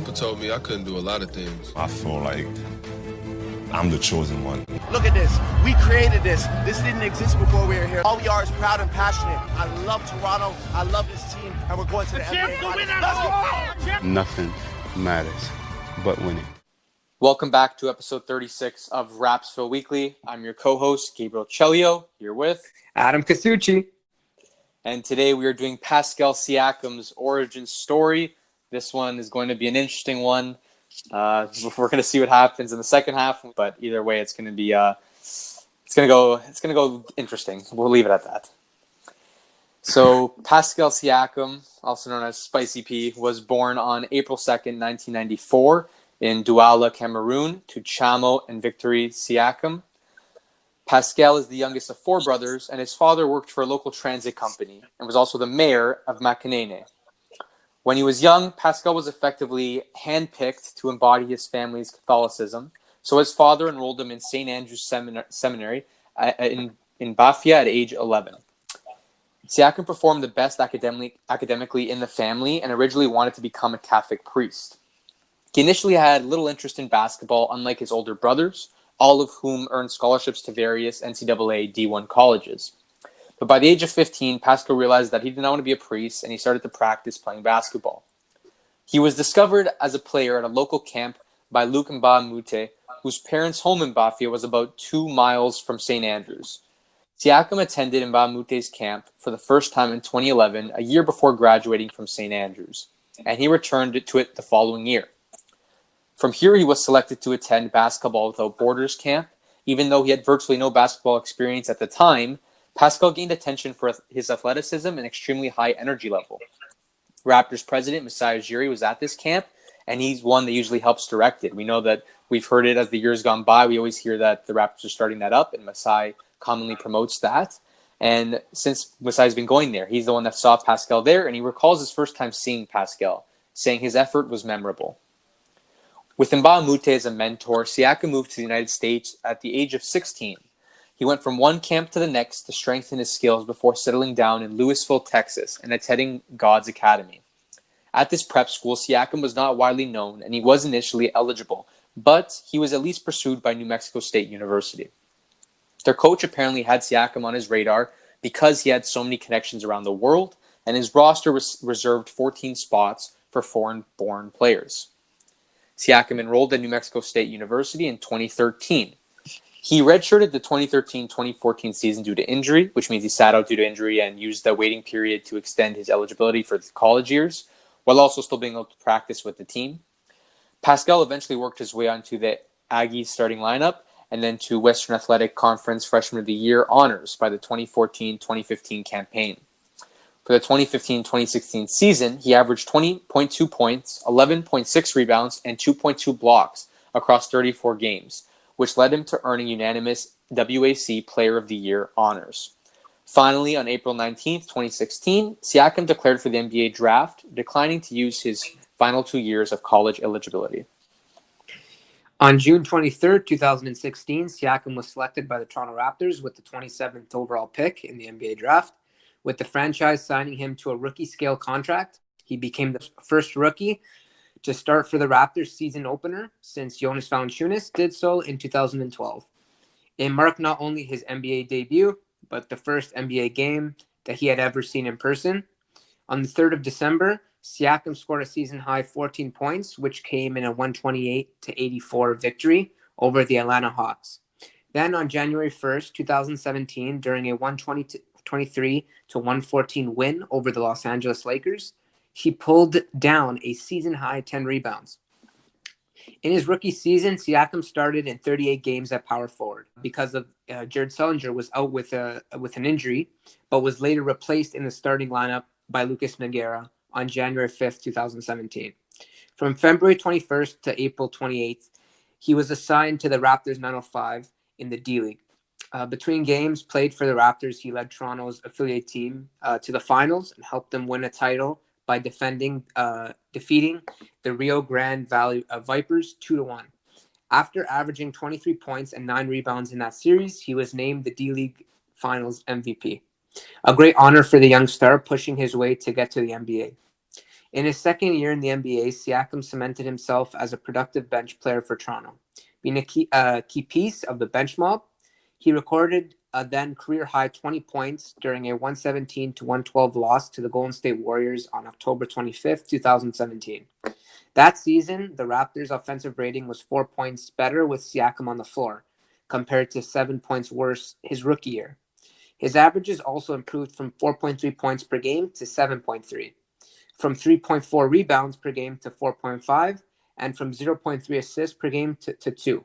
Papa told me I couldn't do a lot of things. I feel like I'm the chosen one. Look at this. We created this. This didn't exist before we were here. All we are is proud and passionate. I love Toronto. I love this team. And we're going to the NBA Finals. Let's go! Nothing matters but winning. Welcome back to episode 36 of Rapzville Weekly. I'm your co-host, Gabriel Chelio, here with Adam Casucci. And today we are doing Pascal Siakam's origin story. This one is going to be an interesting one. We're going to see what happens in the second half, but either way, it's going to be it's going to go interesting. We'll leave it at that. So Pascal Siakam, also known as Spicy P, was born on April 2nd, 1994 in Douala, Cameroon, to Chamo and Victory Siakam. Pascal is the youngest of four brothers, and his father worked for a local transit company and was also the mayor of Makanene. When he was young, Pascal was effectively handpicked to embody his family's Catholicism, so his father enrolled him in St. Andrew's Seminary in Bafia at age 11. Siakam performed the best academically in the family and originally wanted to become a Catholic priest. He initially had little interest in basketball, unlike his older brothers, all of whom earned scholarships to various NCAA D1 colleges. But by the age of 15, Pascal realized that he did not want to be a priest, and he started to practice playing basketball. He was discovered as a player at a local camp by Luc Mbah-a-Moute, whose parents' home in Bafia was about 2 miles from St. Andrews. Siakam attended Mbah-a-Moute's camp for the first time in 2011, a year before graduating from St. Andrews, and he returned to it the following year. From here, he was selected to attend Basketball Without Borders camp. Even though he had virtually no basketball experience at the time, Pascal gained attention for his athleticism and extremely high energy level. Raptors president Masai Ujiri was at this camp, and he's one that usually helps direct it. We know that we've heard it as the years gone by. We always hear that the Raptors are starting that up, and Masai commonly promotes that. And since Masai's been going there, he's the one that saw Pascal there, and he recalls his first time seeing Pascal, saying his effort was memorable. With Mbah-a-Moute as a mentor, Siakam moved to the United States at the age of 16. He went from one camp to the next to strengthen his skills before settling down in Louisville, Texas, and attending God's Academy. At this prep school, Siakam was not widely known, and he was initially eligible, but he was at least pursued by New Mexico State University. Their coach apparently had Siakam on his radar because he had so many connections around the world, and his roster reserved 14 spots for foreign-born players. Siakam enrolled at New Mexico State University in 2013. He redshirted the 2013-2014 season due to injury, which means he sat out due to injury and used the waiting period to extend his eligibility for the college years, while also still being able to practice with the team. Pascal eventually worked his way onto the Aggies starting lineup and then to Western Athletic Conference Freshman of the Year honors by the 2014-2015 campaign. For the 2015-2016 season, he averaged 20.2 points, 11.6 rebounds, and 2.2 blocks across 34 games, which led him to earning unanimous WAC Player of the Year honors. Finally, on April 19, 2016, Siakam declared for the NBA draft, declining to use his final 2 years of college eligibility. On June 23rd, 2016, Siakam was selected by the Toronto Raptors with the 27th overall pick in the NBA draft. With the franchise signing him to a rookie-scale contract, he became the first rookie to start for the Raptors season opener since Jonas Valanciunas did so in 2012. It marked not only his NBA debut, but the first NBA game that he had ever seen in person. On the 3rd of December, Siakam scored a season-high 14 points, which came in a 128-84 victory over the Atlanta Hawks. Then on January 1st, 2017, during a 123-114 win over the Los Angeles Lakers, he pulled down a season-high 10 rebounds. In his rookie season, Siakam started in 38 games at power forward because of Jared Sullinger was out with an injury, but was later replaced in the starting lineup by Lucas Nogueira on January 5th, 2017. From February 21st to April 28th, he was assigned to the Raptors 905 in the D-League. Between games played for the Raptors, he led Toronto's affiliate team to the finals and helped them win a title by defeating the Rio Grande Valley Vipers 2-1. After averaging 23 points and 9 rebounds in that series, he was named the D-League Finals MVP. A great honor for the young star pushing his way to get to the NBA. In his second year in the NBA, Siakam cemented himself as a productive bench player for Toronto. Being a key piece of the bench mob, he recorded a then career-high 20 points during a 117-112 loss to the Golden State Warriors on October 25th, 2017. That season, the Raptors' offensive rating was 4 points better with Siakam on the floor, compared to 7 points worse his rookie year. His averages also improved from 4.3 points per game to 7.3, from 3.4 rebounds per game to 4.5, and from 0.3 assists per game to 2.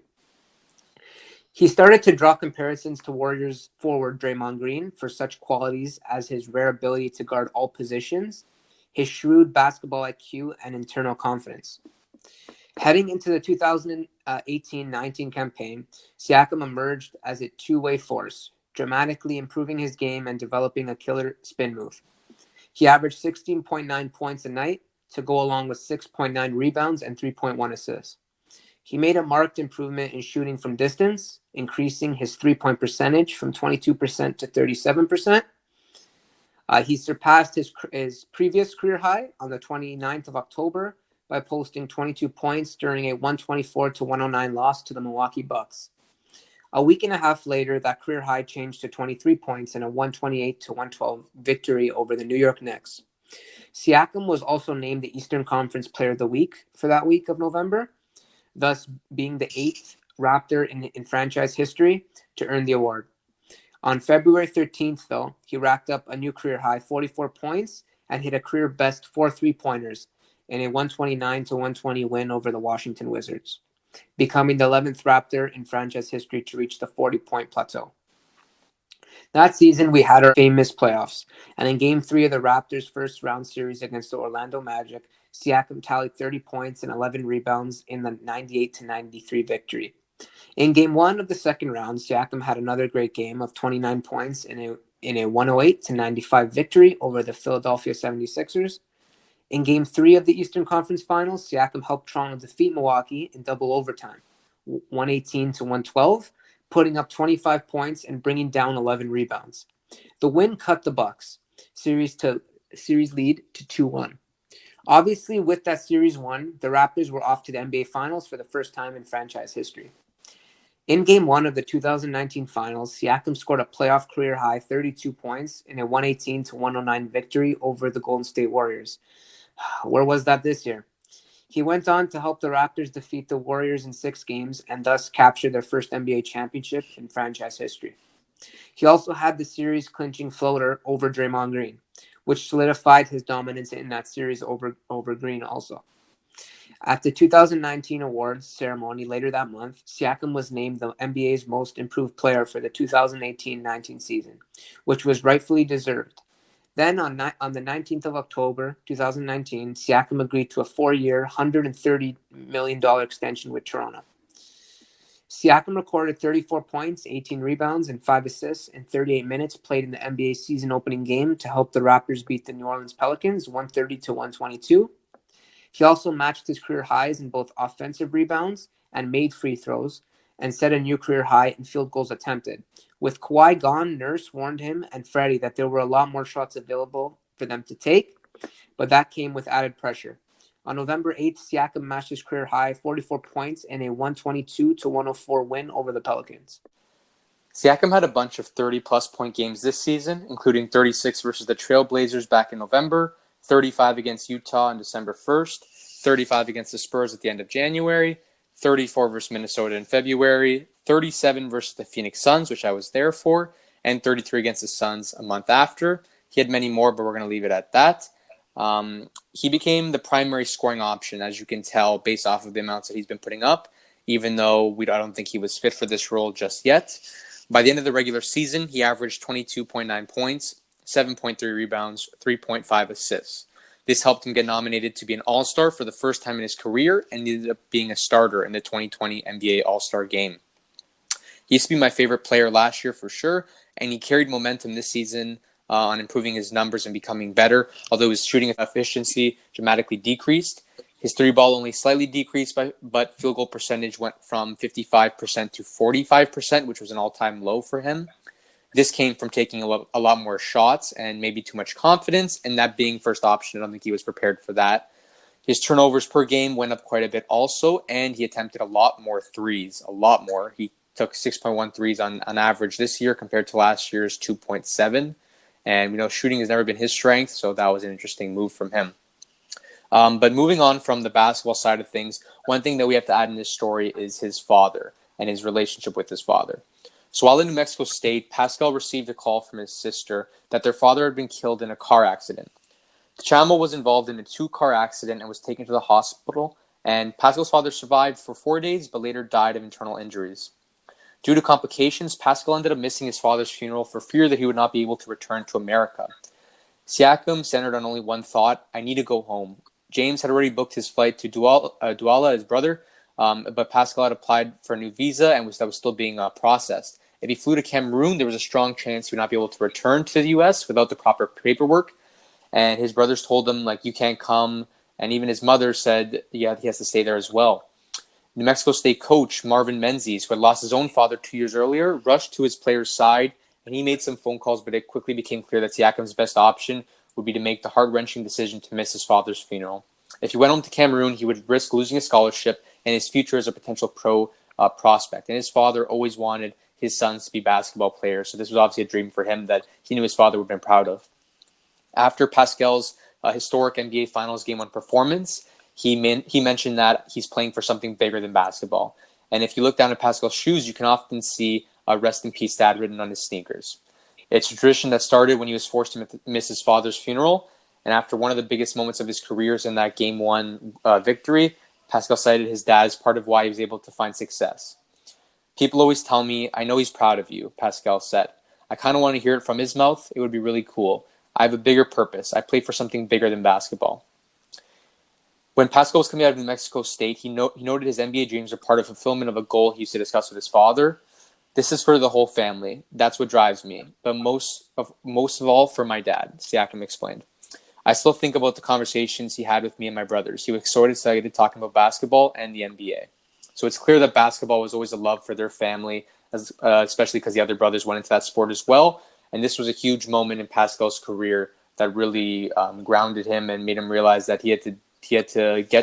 He started to draw comparisons to Warriors forward Draymond Green for such qualities as his rare ability to guard all positions, his shrewd basketball IQ, and internal confidence. Heading into the 2018-19 campaign, Siakam emerged as a two-way force, dramatically improving his game and developing a killer spin move. He averaged 16.9 points a night to go along with 6.9 rebounds and 3.1 assists. He made a marked improvement in shooting from distance, increasing his three-point percentage from 22% to 37%. He surpassed his previous career high on the 29th of October by posting 22 points during a 124-109 loss to the Milwaukee Bucks. A week and a half later, that career high changed to 23 points in a 128-112 victory over the New York Knicks. Siakam was also named the Eastern Conference Player of the Week for that week of November, thus being the 8th Raptor in franchise history to earn the award. On February 13th, though, he racked up a new career high 44 points and hit a career best 4 3-pointers in a 129-120 win over the Washington Wizards, becoming the 11th Raptor in franchise history to reach the 40-point plateau. That season, we had our famous playoffs, and in Game 3 of the Raptors' first-round series against the Orlando Magic, Siakam tallied 30 points and 11 rebounds in the 98-93 victory. In Game 1 of the second round, Siakam had another great game of 29 points in a 108-95 victory over the Philadelphia 76ers. In Game 3 of the Eastern Conference Finals, Siakam helped Toronto defeat Milwaukee in double overtime, 118-112, putting up 25 points and bringing down 11 rebounds. The win cut the Bucks' series lead to 2-1. Obviously, with that series won, the Raptors were off to the NBA Finals for the first time in franchise history. In Game 1 of the 2019 Finals, Siakam scored a playoff career-high 32 points in a 118-109 victory over the Golden State Warriors. Where was that this year? He went on to help the Raptors defeat the Warriors in 6 games and thus capture their first NBA championship in franchise history. He also had the series-clinching floater over Draymond Green, which solidified his dominance in that series over Green also. At the 2019 awards ceremony later that month, Siakam was named the NBA's most improved player for the 2018-19 season, which was rightfully deserved. Then on the 19th of October 2019, Siakam agreed to a 4-year, $130 million extension with Toronto. Siakam recorded 34 points, 18 rebounds, and 5 assists in 38 minutes played in the NBA season-opening game to help the Raptors beat the New Orleans Pelicans 130-122. He also matched his career highs in both offensive rebounds and made free throws, and set a new career high in field goals attempted. With Kawhi gone, Nurse warned him and Freddie that there were a lot more shots available for them to take, but that came with added pressure. On November 8th, Siakam matched his career high 44 points in a 122-104 win over the Pelicans. Siakam had a bunch of 30-plus point games this season, including 36 versus the Trailblazers back in November, 35 against Utah on December 1st, 35 against the Spurs at the end of January, 34 versus Minnesota in February, 37 versus the Phoenix Suns, which I was there for, and 33 against the Suns a month after. He had many more, but we're going to leave it at that. He became the primary scoring option, as you can tell, based off of the amounts that he's been putting up, even though I don't think he was fit for this role just yet. By the end of the regular season, he averaged 22.9 points, 7.3 rebounds, 3.5 assists. This helped him get nominated to be an All-Star for the first time in his career and ended up being a starter in the 2020 NBA All-Star Game. He used to be my favorite player last year for sure, and he carried momentum this season on improving his numbers and becoming better, although his shooting efficiency dramatically decreased. His three ball only slightly decreased, but field goal percentage went from 55% to 45%, which was an all-time low for him. This came from taking a lot more shots and maybe too much confidence, and that being first option, I don't think he was prepared for that. His turnovers per game went up quite a bit also, and he attempted a lot more threes, a lot more. He took 6.1 threes on average this year compared to last year's 2.7. And, shooting has never been his strength, so that was an interesting move from him. But moving on from the basketball side of things, one thing that we have to add in this story is his father and his relationship with his father. So while in New Mexico State, Pascal received a call from his sister that their father had been killed in a car accident. The Chamo was involved in a 2-car accident and was taken to the hospital, and Pascal's father survived for 4 days but later died of internal injuries. Due to complications, Pascal ended up missing his father's funeral for fear that he would not be able to return to America. Siakam centered on only one thought: I need to go home. James had already booked his flight to Douala, his brother, but Pascal had applied for a new visa and that was still being processed. If he flew to Cameroon, there was a strong chance he would not be able to return to the U.S. without the proper paperwork. And his brothers told him, you can't come. And even his mother said, yeah, he has to stay there as well. New Mexico State coach Marvin Menzies, who had lost his own father 2 years earlier, rushed to his player's side, and he made some phone calls, but it quickly became clear that Siakam's best option would be to make the heart-wrenching decision to miss his father's funeral. If he went home to Cameroon, he would risk losing his scholarship and his future as a potential pro prospect. And his father always wanted his sons to be basketball players, so this was obviously a dream for him that he knew his father would have been proud of. After Pascal's historic NBA Finals Game 1 performance, he mentioned that he's playing for something bigger than basketball. And if you look down at Pascal's shoes, you can often see a "Rest in Peace, Dad" written on his sneakers. It's a tradition that started when he was forced to miss his father's funeral, and after one of the biggest moments of his career in that Game 1 victory, Pascal cited his dad as part of why he was able to find success. People always tell me, I know he's proud of you, Pascal said. I kind of want to hear it from his mouth. It would be really cool. I have a bigger purpose. I play for something bigger than basketball. When Pascal was coming out of New Mexico State, he noted his NBA dreams are part of fulfillment of a goal he used to discuss with his father. This is for the whole family. That's what drives me. But most of all, for my dad, Siakam explained. I still think about the conversations he had with me and my brothers. He was so excited talking about basketball and the NBA. So it's clear that basketball was always a love for their family, especially because the other brothers went into that sport as well. And this was a huge moment in Pascal's career that really grounded him and made him realize that he had to get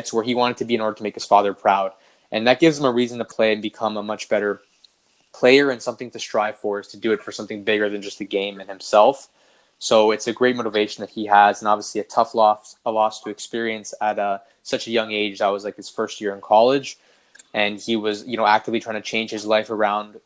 to where he wanted to be in order to make his father proud. And that gives him a reason to play and become a much better player, and something to strive for is to do it for something bigger than just the game and himself. So it's a great motivation that he has, and obviously a tough loss to experience at such a young age. That was his first year in college. And he was, actively trying to change his life around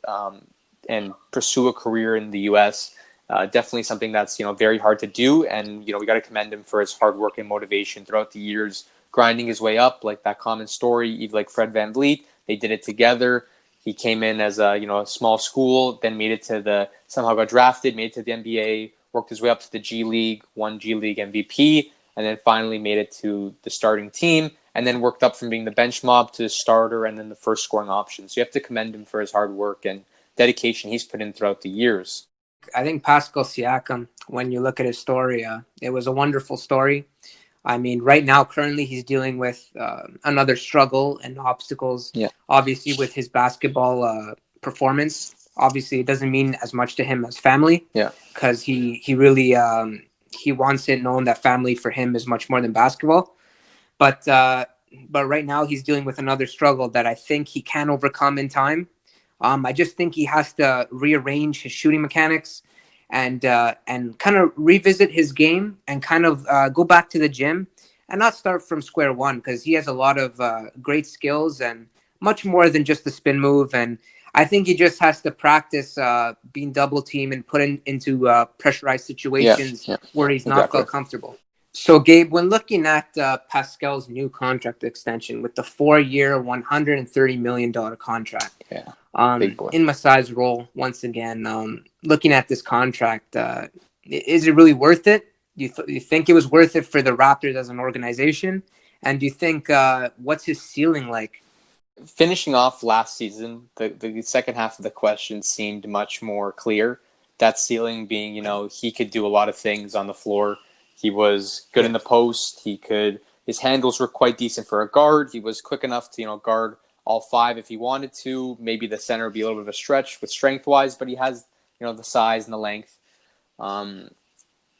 and pursue a career in the U.S. Definitely something that's, very hard to do. And, we got to commend him for his hard work and motivation throughout the years, grinding his way up, like that common story, even like Fred VanVleet. They did it together. He came in as a small school, then somehow got drafted, made it to the NBA, worked his way up to the G League, won G League MVP, and then finally made it to the starting team, and then worked up from being the bench mob to the starter and then the first scoring option. So you have to commend him for his hard work and dedication he's put in throughout the years. I think Pascal Siakam, when you look at his story, it was a wonderful story. I mean, right now, currently, he's dealing with another struggle and obstacles. Yeah. Obviously, with his basketball performance, obviously, it doesn't mean as much to him as family. Yeah. Because he really he wants it known that family for him is much more than basketball. But right now, he's dealing with another struggle that I think he can overcome in time. I just think he has to rearrange his shooting mechanics and kind of revisit his game and kind of go back to the gym and not start from square one, because he has a lot of great skills and much more than just the spin move. And I think he just has to practice being double teamed and put into pressurized situations where he's not felt comfortable. So, Gabe, when looking at Pascal's new contract extension with the 4-year, $130 million contract, in Masai's role, once again, looking at this contract, is it really worth it? Do you think it was worth it for the Raptors as an organization? And do you think what's his ceiling like? Finishing off last season, the second half of the question seemed much more clear. That ceiling being, he could do a lot of things on the floor. He was good in the post. His handles were quite decent for a guard. He was quick enough to, guard all five if he wanted to. Maybe the center would be a little bit of a stretch with strength-wise, but he has, the size and the length.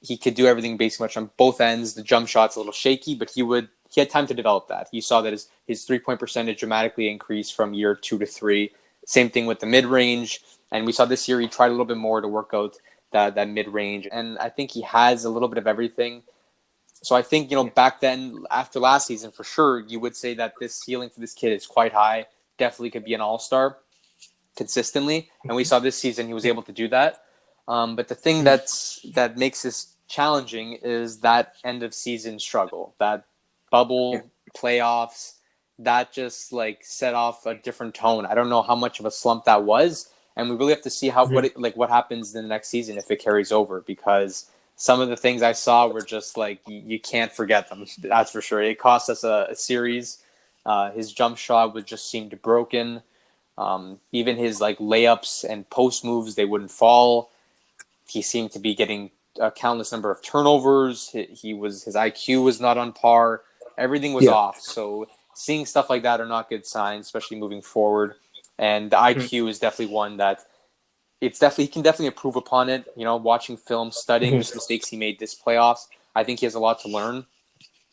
He could do everything basically much on both ends. The jump shot's a little shaky, but he had time to develop that. You saw that his 3-point percentage dramatically increased from year 2 to 3. Same thing with the mid-range. And we saw this year he tried a little bit more to work out that mid-range. And I think he has a little bit of everything. So I think, back then, after last season, for sure, you would say that this ceiling for this kid is quite high. Definitely could be an all-star consistently. And we saw this season he was able to do that. But the thing that makes this challenging is that end of season struggle, that bubble playoffs, that just set off a different tone. I don't know how much of a slump that was, and we really have to see what happens in the next season if it carries over, because some of the things I saw were just you can't forget them. That's for sure. It cost us a series. His jump shot would just seemed broken. Even his layups and post moves, they wouldn't fall. He seemed to be getting a countless number of turnovers. His IQ was not on par. Everything was off. So seeing stuff like that are not good signs, especially moving forward. And the IQ is definitely one that he can definitely improve upon it. Watching film, studying the mistakes he made this playoffs, I think he has a lot to learn.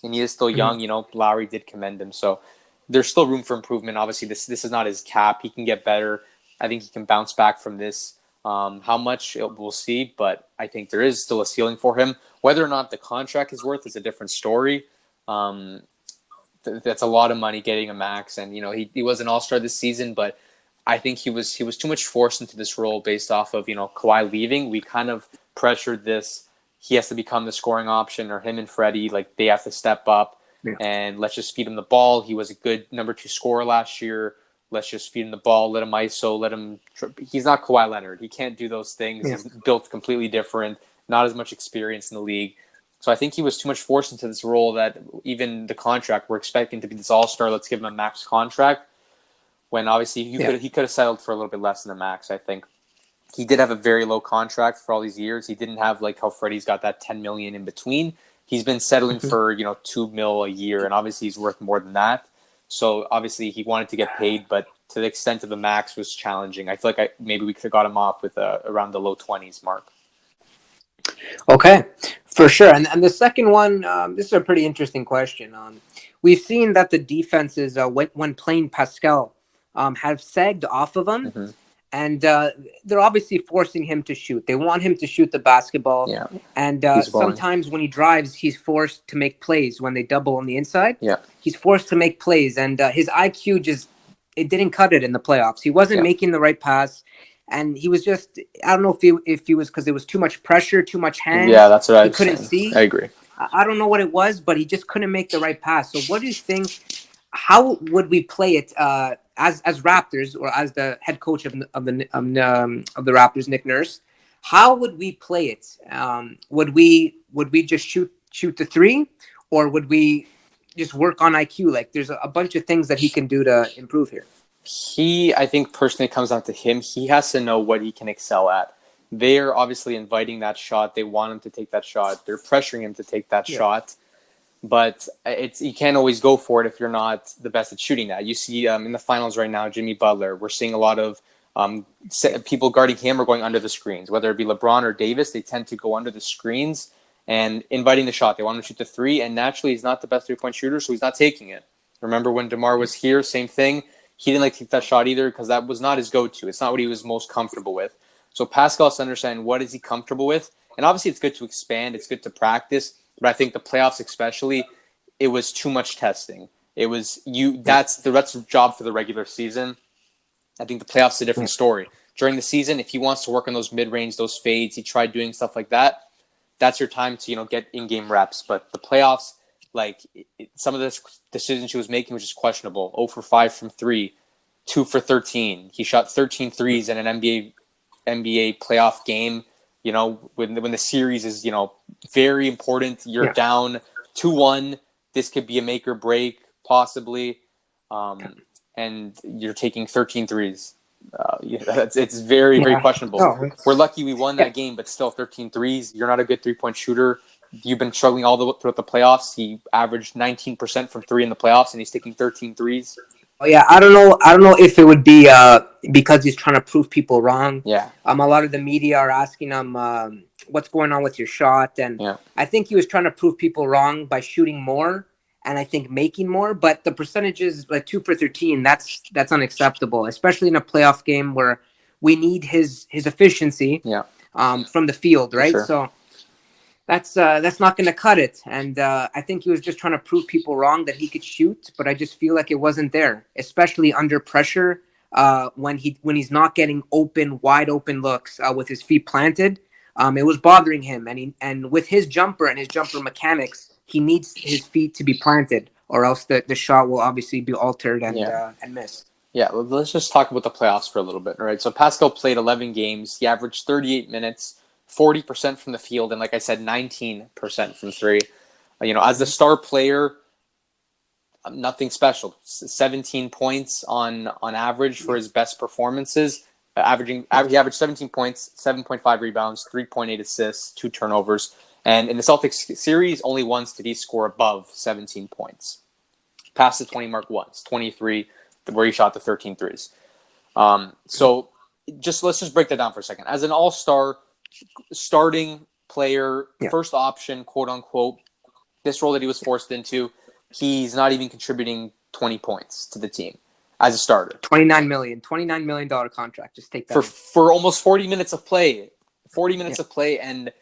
And he is still young. Lowry did commend him. So there's still room for improvement. Obviously, this is not his cap. He can get better. I think he can bounce back from this. How much we'll see, but I think there is still a ceiling for him. Whether or not the contract is worth is a different story. That's a lot of money getting a max, and he was an all-star this season, but I think he was too much forced into this role based off of Kawhi leaving. We kind of pressured this. He has to become the scoring option, or him and Freddie, they have to step up and let's just feed him the ball. He was a good number 2 scorer last year. Let's just feed him the ball, let him ISO, he's not Kawhi Leonard. He can't do those things. He's built completely different, not as much experience in the league. So I think he was too much forced into this role that even the contract, we're expecting to be this all-star, let's give him a max contract, when obviously he could have settled for a little bit less than the max, I think. He did have a very low contract for all these years. He didn't have how Freddie's got that $10 million in between. He's been settling for, $2 million a year, and obviously he's worth more than that. So obviously he wanted to get paid, but to the extent of the max was challenging. I feel maybe we could have got him off with around the low 20s mark. Okay, for sure. And the second one, this is a pretty interesting question. We've seen that the defenses, when playing Pascal, have sagged off of him. And they're obviously forcing him to shoot. They want him to shoot the basketball. Yeah. And sometimes when he drives, he's forced to make plays when they double on the inside. Yeah. He's forced to make plays. And his IQ it didn't cut it in the playoffs. He wasn't making the right pass. And he was just, I don't know if he was because there was too much pressure, too much hands. Yeah, that's what I was couldn't saying. see. I agree. I don't know what it was, but he just couldn't make the right pass. So what do you think? How would we play it as Raptors, or as the head coach of the Raptors, Nick Nurse? How would we play it? Would we just shoot the three, or would we just work on IQ? There's a bunch of things that he can do to improve here. I think personally it comes down to him. He has to know what he can excel at. They're obviously inviting that shot. They want him to take that shot. They're pressuring him to take that shot. But you can't always go for it if you're not the best at shooting that. You see in the finals right now, Jimmy Butler, we're seeing a lot of people guarding him or going under the screens. Whether it be LeBron or Davis, they tend to go under the screens and inviting the shot. They want him to shoot the three, and naturally he's not the best three-point shooter, so he's not taking it. Remember when DeMar was here, same thing. He didn't take that shot either because that was not his go-to. It's not what he was most comfortable with. So Pascal has to understand what is he comfortable with. And obviously it's good to expand. It's good to practice. But I think the playoffs especially, it was too much testing. That's the job for the regular season. I think the playoffs is a different story. During the season, if he wants to work on those mid-range, those fades, he tried doing stuff like that, that's your time to, get in-game reps. But the playoffs, some of the decisions he was making was just questionable. 0 for 5 from 3, 2 for 13. He shot 13 threes in an NBA playoff game. When the series is, very important, you're down 2-1. This could be a make or break, possibly. And you're taking 13 threes. It's very, very questionable. Oh, we're lucky we won that game, but still 13 threes. You're not a good three-point shooter. You've been struggling throughout the playoffs. He averaged 19% from 3 in the playoffs, and he's taking 13 threes. Oh yeah, I don't know. I don't know if it would be because he's trying to prove people wrong. Yeah. A lot of the media are asking him what's going on with your shot, and Yeah. I think he was trying to prove people wrong by shooting more and I think making more. But the percentages, like 2 for 13, that's unacceptable, especially in a playoff game where we need his efficiency. Yeah. From the field, right? Sure. So that's not going to cut it. And I think he was just trying to prove people wrong that he could shoot, but I just feel like it wasn't there, especially under pressure when he's not getting wide open looks with his feet planted. It was bothering him, and with his jumper and his jumper mechanics, he needs his feet to be planted, or else the shot will obviously be altered and miss. Yeah, let's just talk about the playoffs for a little bit, all right? So Pascal played 11 games. He averaged 38 minutes, 40% from the field, and like I said, 19% from three. As the star player, nothing special. 17 points on average for his best performances. He averaged 17 points, 7.5 rebounds, 3.8 assists, 2 turnovers. And in the Celtics series, only once did he score above 17 points. Passed the 20 mark once, 23, where he shot the 13 threes. So let's just break that down for a second. As an all-star starting player, first option, quote unquote, this role that he was forced into, he's not even contributing 20 points to the team as a starter. $29 million contract. Just take that for almost 40 minutes of play. 40 minutes of play, and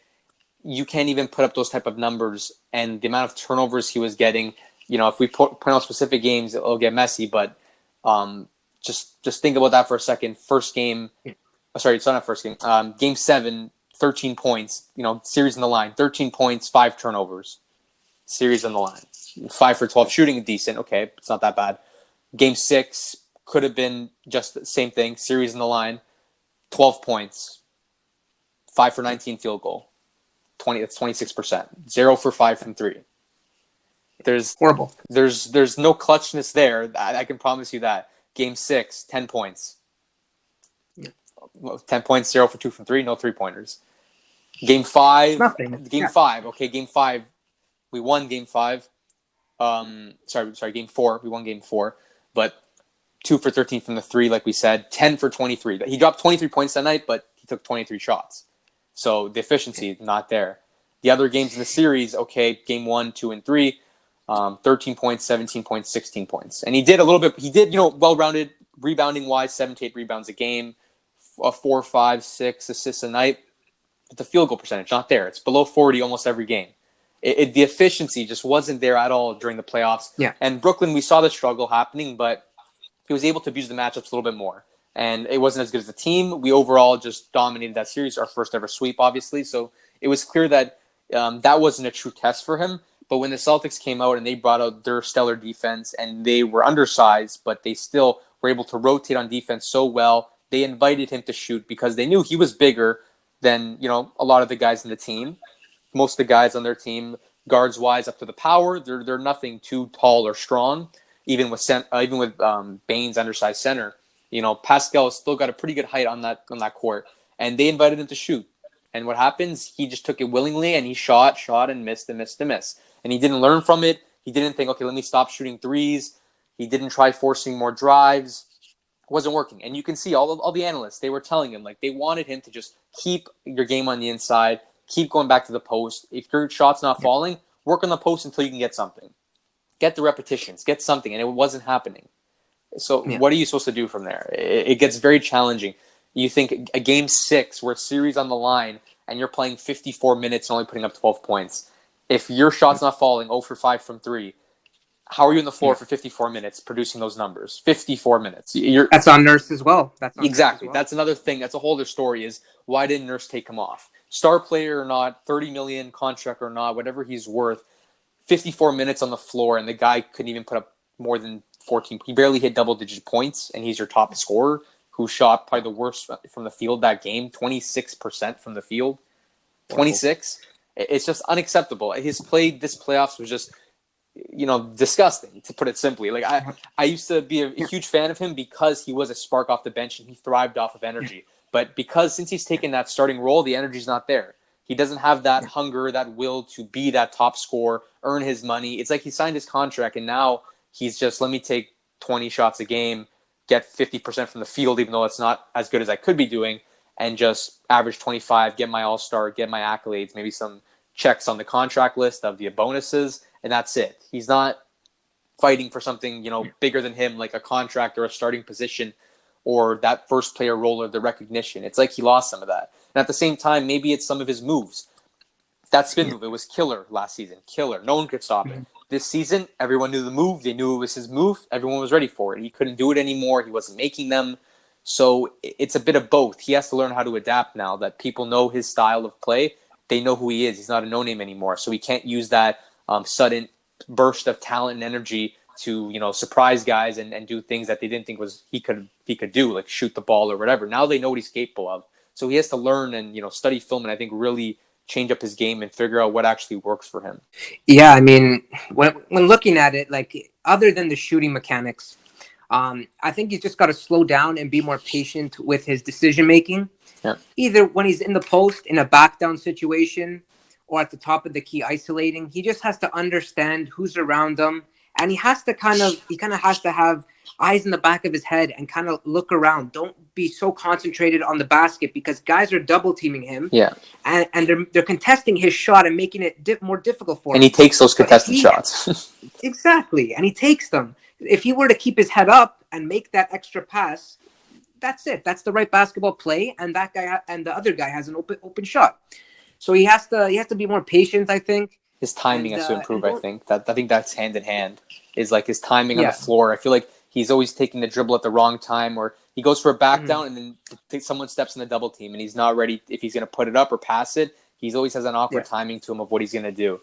you can't even put up those type of numbers. And the amount of turnovers he was getting, if we point out specific games, it'll get messy, but just think about that for a second. First game, sorry, it's not first game. Game 7, 13 points. Series on the line, 13 points, 5 turnovers. Series on the line, 5 for 12, shooting decent. Okay, it's not that bad. Game 6 could have been just the same thing. Series on the line, 12 points, 5 for 19 field goal. That's 26%. 0 for 5 from 3. There's horrible. There's no clutchness there. I can promise you that. Game 6, 10 points. 10 points, 0 for 2 from 3, no 3-pointers. Game 5. Nothing. Game 5. Okay, Game 5. We won Game 5. Sorry, Game 4. We won Game 4. But 2 for 13 from the 3, like we said. 10 for 23. He dropped 23 points that night, but he took 23 shots. So the efficiency, not there. The other games in the series, okay, Game 1, 2, and 3, 13 points, 17 points, 16 points. And he did well-rounded, rebounding-wise, 7 to 8 rebounds a game, 4, 5, 6 assists a night. But the field goal percentage, not there. It's below 40 almost every game. The efficiency just wasn't there at all during the playoffs. Yeah. And Brooklyn, we saw the struggle happening, but he was able to abuse the matchups a little bit more. And it wasn't as good as the team. We overall just dominated that series, our first ever sweep, obviously. So it was clear that that wasn't a true test for him. But when the Celtics came out and they brought out their stellar defense and they were undersized, but they still were able to rotate on defense so well, they invited him to shoot because they knew he was bigger than a lot of the guys in the team. Most of the guys on their team, guards-wise, up to the power, they're nothing too tall or strong. Even with Baines, undersized center, Pascal still got a pretty good height on that court, and they invited him to shoot. And what happens? He just took it willingly, and he shot, and missed, and he didn't learn from it. He didn't think, okay, let me stop shooting threes. He didn't try forcing more drives. It wasn't working, and you can see all the analysts. They were telling him they wanted him to just keep your game on the inside. Keep going back to the post. If your shot's not falling, work on the post until you can get something. Get the repetitions. Get something. And it wasn't happening. So what are you supposed to do from there? It gets very challenging. You think a Game 6 where it's series on the line and you're playing 54 minutes and only putting up 12 points. If your shot's not falling 0 for 5 from 3, how are you on the floor for 54 minutes producing those numbers? 54 minutes. That's on Nurse as well. Exactly. That's another thing. That's a whole other story is why didn't Nurse take him off? Star player or not, 30 million contract or not, whatever he's worth, 54 minutes on the floor, and the guy couldn't even put up more than 14. He barely hit double-digit points, and he's your top scorer who shot probably the worst from the field that game, 26% from the field. 26? It's just unacceptable. His play this playoffs was just, disgusting, to put it simply. I used to be a huge fan of him because he was a spark off the bench, and he thrived off of energy. But since he's taken that starting role, the energy's not there. He doesn't have that hunger, that will to be that top scorer, earn his money. It's like he signed his contract, and now he's just, let me take 20 shots a game, get 50% from the field, even though it's not as good as I could be doing, and just average 25, get my all-star, get my accolades, maybe some checks on the contract list of the bonuses, and that's it. He's not fighting for something, bigger than him, like a contract or a starting position or that first player role or the recognition. It's like he lost some of that. And at the same time, maybe it's some of his moves. That spin move, it was killer last season. Killer. No one could stop it. This season, everyone knew the move. They knew it was his move. Everyone was ready for it. He couldn't do it anymore. He wasn't making them. So it's a bit of both. He has to learn how to adapt now that people know his style of play. They know who he is. He's not a no-name anymore. So he can't use that sudden burst of talent and energy to surprise guys and do things that they didn't think he could do, like shoot the ball or whatever. Now they know what he's capable of, so he has to learn and study film and I think really change up his game and figure out what actually works for him. Yeah, I mean, when looking at it, like other than the shooting mechanics, I think he's just got to slow down and be more patient with his decision making. Yeah. Either when he's in the post in a back down situation or at the top of the key isolating, he just has to understand who's around him. And he kind of has to have eyes in the back of his head and kind of look around. Don't be so concentrated on the basket because guys are double teaming him. Yeah. And they're contesting his shot and making it more difficult for him. And he takes those contested shots. Exactly. And he takes them. If he were to keep his head up and make that extra pass, that's it. That's the right basketball play. And that guy and the other guy has an open shot. So he has to be more patient, I think. His timing has to improve, I think. I think that's hand in hand. Is like his timing on the floor. I feel like he's always taking the dribble at the wrong time, or he goes for a back down and then someone steps in the double team and he's not ready if he's going to put it up or pass it. He always has an awkward timing to him of what he's going to do.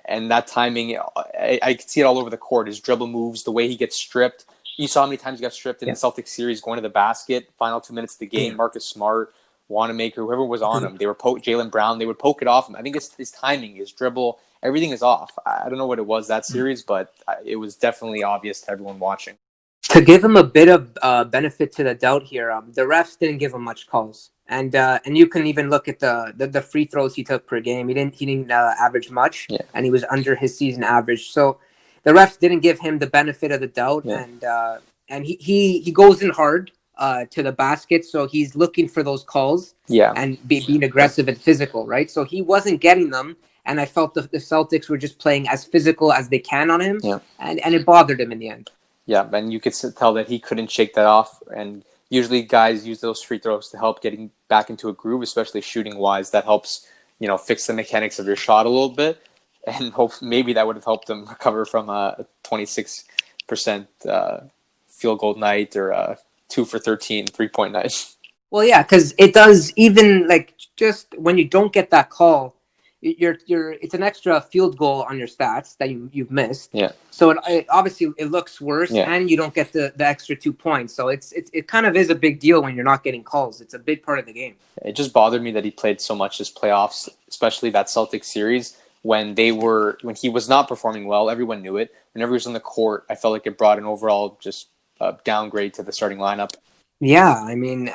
And that timing, I can see it all over the court. His dribble moves, the way he gets stripped. You saw how many times he got stripped in the Celtics series going to the basket, final 2 minutes of the game. Marcus Smart, Wanamaker, whoever was on him. They were Jaylen Brown. They would poke it off him. I think it's his timing, his dribble, everything is off. I don't know what it was that series, but it was definitely obvious to everyone watching. To give him a bit of benefit to the doubt here, the refs didn't give him much calls, and you can even look at the free throws he took per game. He didn't average much, and he was under his season average. So the refs didn't give him the benefit of the doubt, and he goes in hard to the basket, so he's looking for those calls, and being aggressive and physical, right? So he wasn't getting them. And I felt the Celtics were just playing as physical as they can on him, and it bothered him in the end. Yeah, and you could tell that he couldn't shake that off. And usually guys use those free throws to help getting back into a groove, especially shooting-wise. That helps, fix the mechanics of your shot a little bit. And maybe that would have helped him recover from a 26% field goal night or a 2 for 13 3-point night. Well, yeah, because it does, even like just when you don't get that call, it's an extra field goal on your stats that you've missed. Yeah. So it obviously it looks worse, and you don't get the extra 2 points. So it kind of is a big deal when you're not getting calls. It's a big part of the game. It just bothered me that he played so much this playoffs, especially that Celtics series when he was not performing well. Everyone knew it. Whenever he was on the court, I felt like it brought an overall just downgrade to the starting lineup. Yeah, I mean,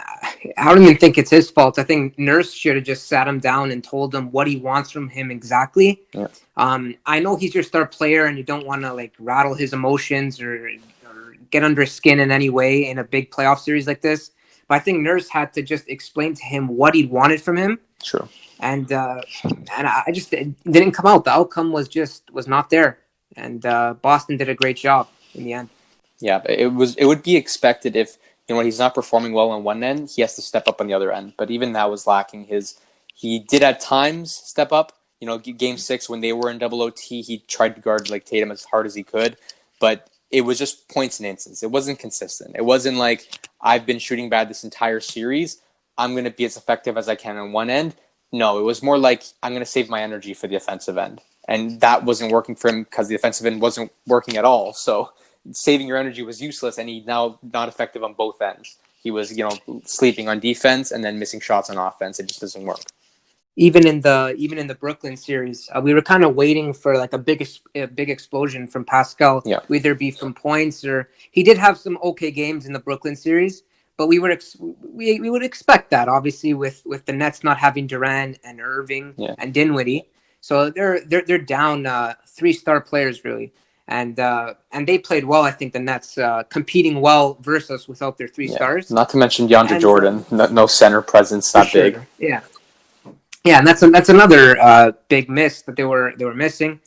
I don't even think it's his fault. I think Nurse should have just sat him down and told him what he wants from him exactly. Yeah. I know he's your star player and you don't want to rattle his emotions or get under his skin in any way in a big playoff series like this. But I think Nurse had to just explain to him what he wanted from him. Sure. And it didn't come out. The outcome was not there. And Boston did a great job in the end. Yeah, it would be expected if when he's not performing well on one end, he has to step up on the other end. But even that was lacking. He did at times step up. Game 6 when they were in double OT, he tried to guard Tatum as hard as he could. But it was just points and instants. It wasn't consistent. It wasn't like I've been shooting bad this entire series. I'm going to be as effective as I can on one end. No, it was more like I'm going to save my energy for the offensive end. And that wasn't working for him because the offensive end wasn't working at all. So saving your energy was useless, and he's now not effective on both ends. He was, sleeping on defense and then missing shots on offense. It just doesn't work. Even in the Brooklyn series, we were kind of waiting for a big explosion from Pascal, either be from points or he did have some okay games in the Brooklyn series, but we would expect that obviously with the Nets not having Durant and Irving and Dinwiddie, so they're down 3 star players really. and they played well. I think the Nets competing well versus us without their three stars. Not to mention DeAndre Jordan, no center presence that big. Yeah, and that's another big miss that they were missing.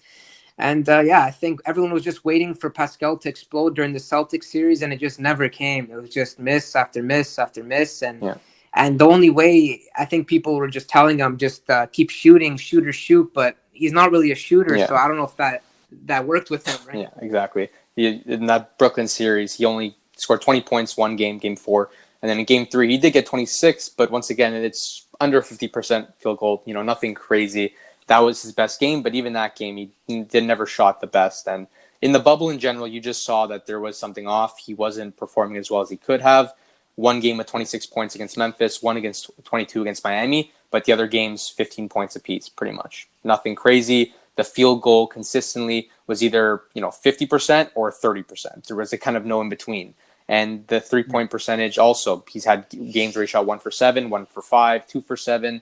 And I think everyone was just waiting for Pascal to explode during the Celtics series, and it just never came. It was just miss after miss after miss, and the only way, I think people were just telling him, just keep shooting, shoot or shoot, but he's not really a shooter, so I don't know if that worked with him, right? Yeah, exactly. In that Brooklyn series, he only scored 20 points one game, game 4, and then in game 3, he did get 26, but once again, it's under 50% field goal, nothing crazy. That was his best game, but even that game, he never shot the best. And in the bubble in general, you just saw that there was something off. He wasn't performing as well as he could have. One game with 26 points against Memphis, one against 22 against Miami, but the other games, 15 points apiece, pretty much. Nothing crazy. The field goal consistently was either 50% or 30%. There was a kind of no in between. And the 3-point percentage also, he's had games where he shot 1 for 7, 1 for 5, 2 for 7.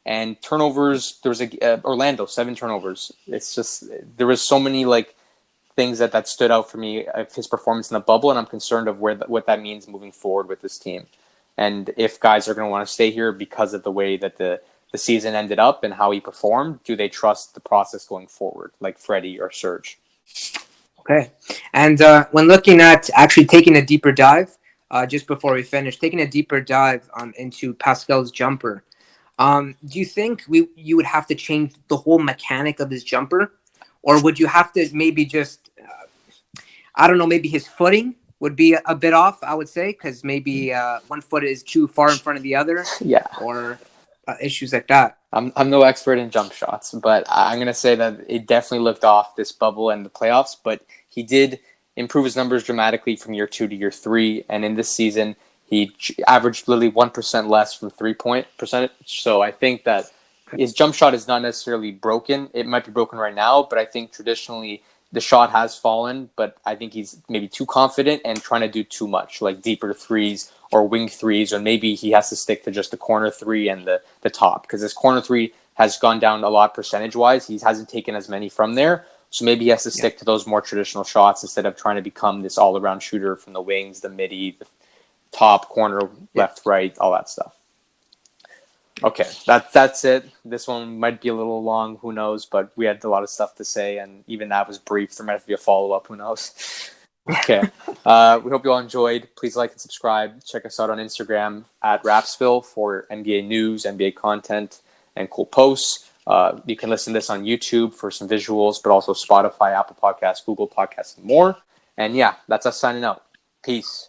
And turnovers, there was Orlando, 7 turnovers. It's just, there was so many things that stood out for me of his performance in the bubble, and I'm concerned of what that means moving forward with this team. And if guys are going to want to stay here because of the way that the season ended up and how he performed, do they trust the process going forward, like Freddie or Serge? Okay. And when looking at actually taking a deeper dive, just before we finish, taking a deeper dive into Pascal's jumper, do you think you would have to change the whole mechanic of his jumper? Or would you have to maybe just, I don't know, maybe his footing would be a bit off, I would say, because maybe one foot is too far in front of the other. Yeah. Or issues like that. I'm no expert in jump shots, but I'm going to say that it definitely looked off this bubble and the playoffs, but he did improve his numbers dramatically from year 2 to year 3, and in this season, he averaged literally 1% less from 3-point percentage. So I think that his jump shot is not necessarily broken. It might be broken right now, but I think traditionally the shot has fallen, but I think he's maybe too confident and trying to do too much, like deeper threes or wing threes, or maybe he has to stick to just the corner 3 and the top, because his corner 3 has gone down a lot percentage-wise. He hasn't taken as many from there, so maybe he has to stick to those more traditional shots instead of trying to become this all-around shooter from the wings, the midi, the top, corner, left, right, all that stuff. Okay, that's it. This one might be a little long, who knows, but we had a lot of stuff to say, and even that was brief. There might have to be a follow-up, who knows. Okay, we hope you all enjoyed. Please like and subscribe. Check us out on Instagram at Rapzville for NBA news, NBA content, and cool posts. You can listen to this on YouTube for some visuals, but also Spotify, Apple Podcasts, Google Podcasts, and more. And yeah, that's us signing out. Peace.